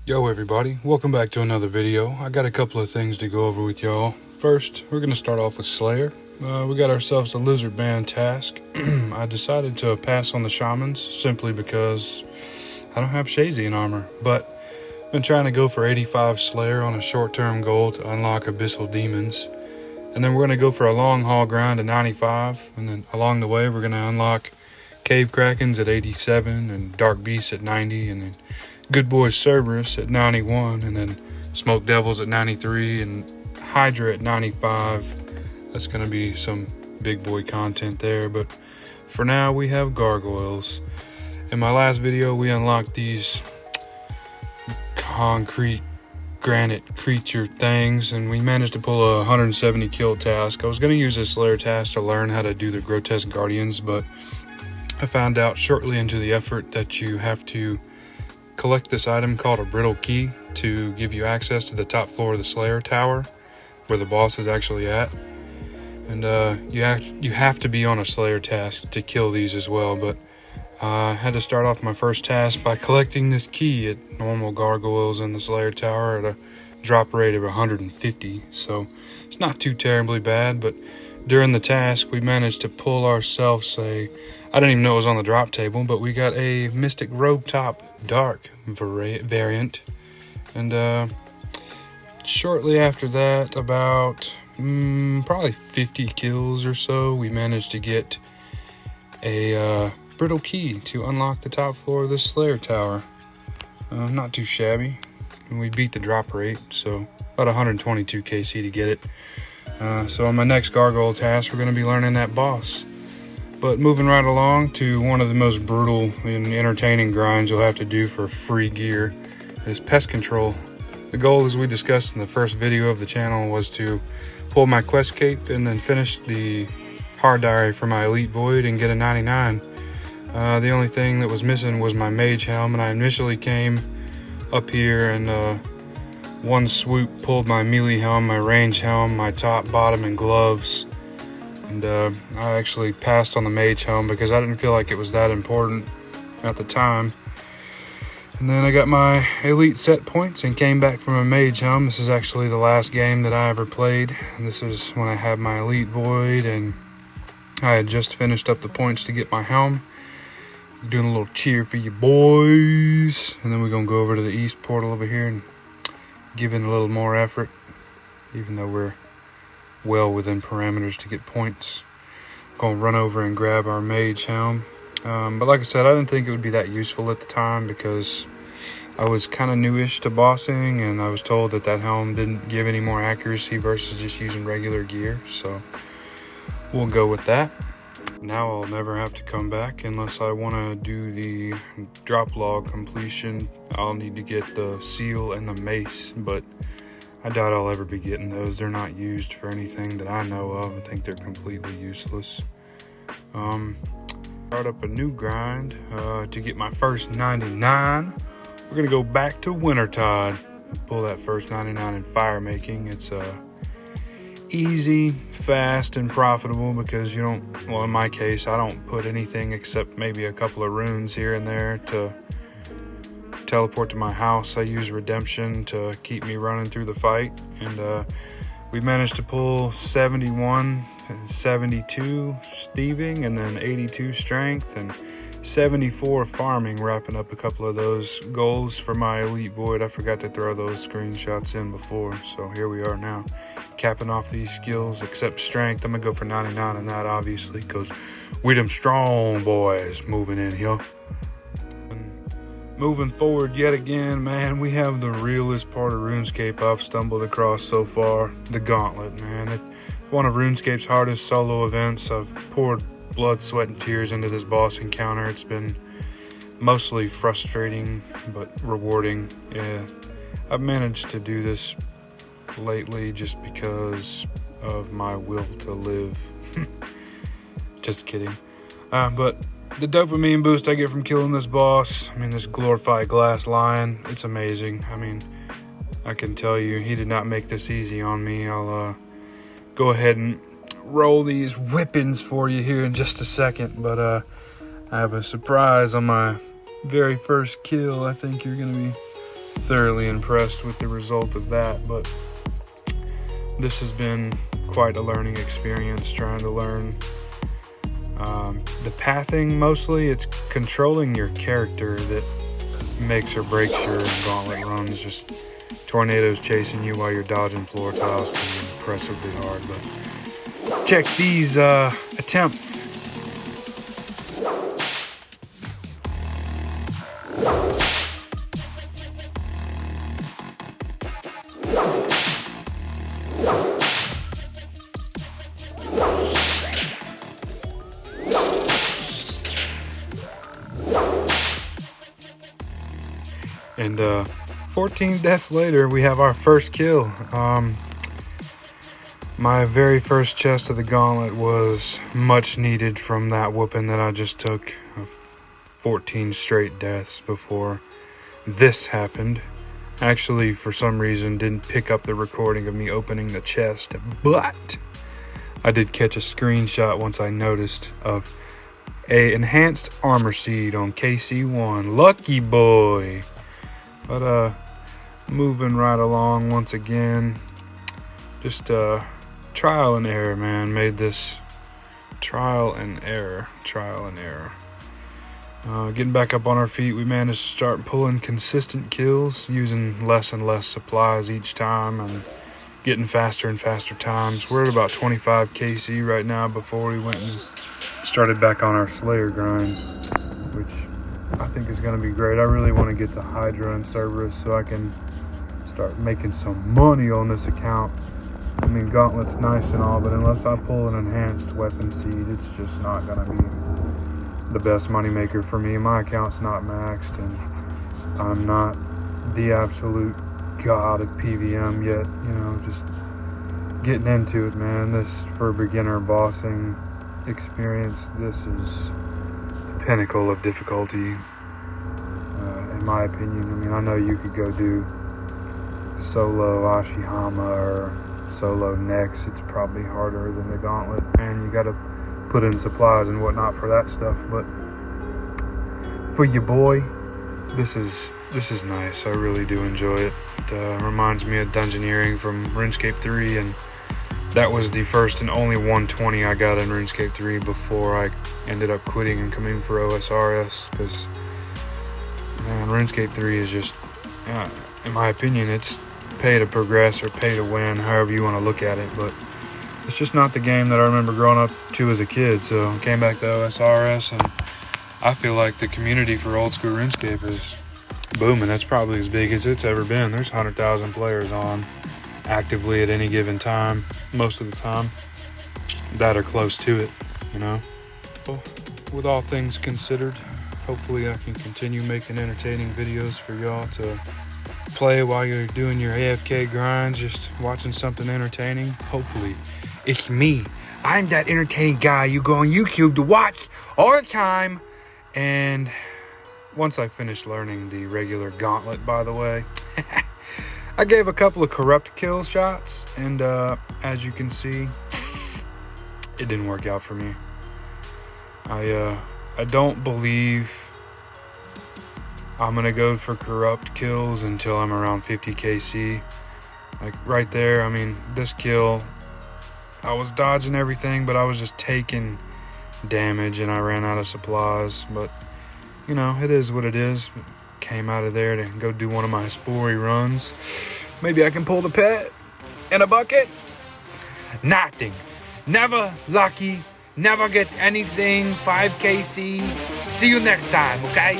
Yo everybody, welcome back to another video. I got a couple of things to go over with y'all. First, we're going to start off with Slayer. We got ourselves a lizard band task. I decided to pass on the shamans simply because I don't have Shazian armor, but I've been trying to go for 85 Slayer on a short-term goal to unlock Abyssal Demons. And then we're going to go for a long haul grind to 95, and then along the way we're going to unlock Cave Krakens at 87 and Dark Beasts at 90, and then Good Boy Cerberus at 91, and then Smoke Devils at 93, and Hydra at 95. That's going to be some big boy content there, but for now we have Gargoyles. In my last video we unlocked these concrete granite creature things, and we managed to pull a 170 kill task. I was going to use this Slayer task to learn how to do the Grotesque Guardians, but I found out shortly into the effort that you have to collect this item called a brittle key to give you access to the top floor of the Slayer tower where the boss is actually at. And you have to be on a Slayer task to kill these as well, but I had to start off my first task by collecting this key at normal gargoyles in the Slayer tower at a drop rate of 150, so it's not too terribly bad. But during the task we managed to pull ourselves I didn't even know it was on the drop table, but we got a Mystic Robe Top Dark variant. And shortly after that, about probably 50 kills or so, we managed to get a brittle key to unlock the top floor of the Slayer tower. Not too shabby. And we beat the drop rate, so about 122 KC to get it. So on my next gargoyle task, we're going to be learning that boss. But moving right along to one of the most brutal and entertaining grinds you'll have to do for free gear is pest control. The goal, as we discussed in the first video of the channel, was to pull my quest cape and then finish the hard diary for my elite void and get a 99. The only thing that was missing was my mage helm, and I initially came up here and one swoop pulled my melee helm, my range helm, my top, bottom, and gloves. And I actually passed on the mage helm because I didn't feel like it was that important at the time. And then I got my elite set points and came back from a mage helm. This is actually the last game that I ever played. This is when I had my elite void and I had just finished up the points to get my helm. Doing a little cheer for you boys. And then we're going to go over to the east portal over here and give in a little more effort, even though we're well within parameters to get points. Gonna run over and grab our mage helm. But like I said, I didn't think it would be that useful at the time because I was kind of newish to bossing, and I was told that that helm didn't give any more accuracy versus just using regular gear, so we'll go with that. Now I'll never have to come back unless I want to do the drop log completion. I'll need to get the seal and the mace, but I doubt I'll ever be getting those. They're not used for anything that I know of. I think they're completely useless. Start up a new grind to get my first 99. We're gonna go back to Wintertide. Pull that first 99 in fire making. It's easy, fast, and profitable because you don't, well in my case, I don't put anything except maybe a couple of runes here and there to teleport to my house. I use redemption to keep me running through the fight, and we managed to pull 71, 72 thieving, and then 82 strength, and 74 farming, wrapping up a couple of those goals for my elite void. I forgot to throw those screenshots in before, so here we are now, capping off these skills except strength. I'm gonna go for 99 on that, obviously, because we them strong boys moving in here. Moving forward yet again, man, we have the realest part of RuneScape I've stumbled across so far, the Gauntlet, man. It's one of RuneScape's hardest solo events. I've poured blood, sweat, and tears into this boss encounter. It's been mostly frustrating, but rewarding. Yeah, I've managed to do this lately just because of my will to live. Just kidding. But the dopamine boost I get from killing this boss, I mean, this glorified glass lion, it's amazing. I mean, I can tell you, he did not make this easy on me. I'll go ahead and roll these whippings for you here in just a second, but I have a surprise on my very first kill. I think you're gonna be thoroughly impressed with the result of that, but this has been quite a learning experience, trying to learn the pathing. Mostly it's controlling your character that makes or breaks your gauntlet runs. Just tornadoes chasing you while you're dodging floor tiles can be impressively hard, but check these attempts. And 14 deaths later, we have our first kill. My very first chest of the gauntlet was much needed from that whooping that I just took of 14 straight deaths before this happened. Actually, for some reason, didn't pick up the recording of me opening the chest, but I did catch a screenshot once I noticed of a enhanced armor seed on KC1. Lucky boy. But moving right along once again, just trial and error, man. Made this trial and error. Getting back up on our feet, we managed to start pulling consistent kills, using less and less supplies each time and getting faster and faster times. We're at about 25 KC right now before we went and started back on our Slayer grind, which I think is going to be great. I really want to get to Hydra and Cerberus so I can start making some money on this account. I mean, Gauntlet's nice and all, but unless I pull an enhanced weapon seed, it's just not going to be the best money maker for me. My account's not maxed, and I'm not the absolute god of PVM yet. You know, just getting into it, man. This, for beginner bossing experience, this is pinnacle of difficulty, in my opinion. I mean, I know you could go do solo Ashihama or solo Nex. It's probably harder than the Gauntlet, and you gotta put in supplies and whatnot for that stuff, but for your boy, this is nice. I really do enjoy it. It reminds me of Dungeoneering from RuneScape 3, and that was the first and only 120 I got in RuneScape 3 before I ended up quitting and coming for OSRS, because, man, RuneScape 3 is just, in my opinion, it's pay to progress or pay to win, however you want to look at it, but it's just not the game that I remember growing up to as a kid. So I came back to OSRS, and I feel like the community for old school RuneScape is booming. It's probably as big as it's ever been. There's 100,000 players on actively at any given time, most of the time, that are close to it, you know. Well, with all things considered, hopefully I can continue making entertaining videos for y'all to play while you're doing your AFK grinds, just watching something entertaining. Hopefully it's me. I'm that entertaining guy you go on YouTube to watch all the time. And once I finished learning the regular Gauntlet, by the way, I gave a couple of corrupt kill shots, and as you can see, it didn't work out for me. I don't believe I'm gonna go for corrupt kills until I'm around 50 KC. Like right there, I mean, this kill, I was dodging everything, but I was just taking damage, and I ran out of supplies. But you know, it is what it is. Came out of there to go do one of my spory runs. Maybe I can pull the pet in a bucket. Nothing. Never lucky. Never get anything. 5 KC. See you next time, okay?